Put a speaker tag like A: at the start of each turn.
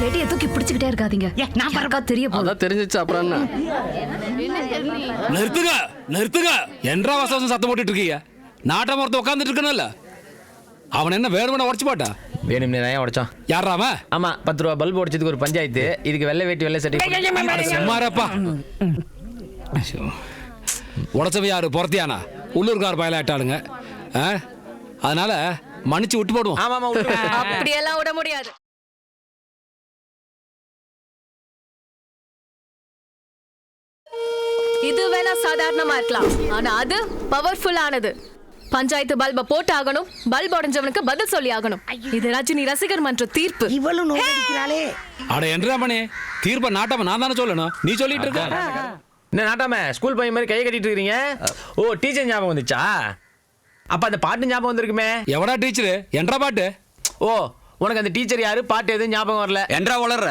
A: வேட்டியை தூக்கி பிடிச்சுக்கிட்டே இருக்காதீங்க.
B: நான்
A: யாருக்கா தெரிய போகுது.
C: அதான் தெரிஞ்சிச்சு அப்புறம் என்ன?
D: நிறுத்துங்க நிறுத்துங்க. என்றா வசவசம் சத்தம் போட்டுட்டு இருக்கீங்க? நாட்டம் ஒருத்த உட்காந்துட்டு இருக்கணும்ல. அவன் என்ன வேணும்னா உடச்சு போட்டா?
E: வேணும்னே தான் உடைச்சான்.
D: யாரா அவன்?
E: ஆமா, 10 ரூபா பல்ப் உடைச்சதுக்கு ஒரு பஞ்சாயத்து. இதுக்கு வெள்ளை வேட்டி வெள்ளை சட்டை.
D: சும்மாரப்பா. உடச்சவ யாரு? பொறத்தியானா? உள்ளூர்கார் பயலாட்டாளுங்க. அதனால மன்னிச்சு விட்டு போடுவோம்.
E: ஆமா ஆமா,
A: அப்படியெல்லாம் விட முடியாது. இது வேணா சாதாரணமா இருக்கலாம், ஆனா அது பவர்ஃபுல்லானது. பஞ்சாயத்து பல்ப போட்டு ஆகணும், பல்ப் உடைஞ்சவனுக்கு பதில் சொல்லி ஆகணும். இது ரஜினி ரசிகர் மன்ற தீர்ப்பு.
B: இவளும் நோடிக்கிறாளே.
D: அட என்றா மணி, தீர்ப்ப நாட்டாம நான் தானே சொல்லணும், நீ சொல்லிட்டு இருக்க.
E: என்ன நாட்டாம ஸ்கூல் பையன் மாதிரி கையை கட்டிட்டு இருக்கீங்க? ஓ, டீச்சர் ஞாபகம் வந்துச்சா? அப்ப அந்த பாட்டு ஞாபகம் வந்திருக்குமே.
D: எவடா டீச்சரு? என்றா பாட்டு?
E: ஓ, உனக்கு அந்த டீச்சர் யாரு, பாட்டு எதுவும் ஞாபகம் வரல.
F: என்றா வளர்ற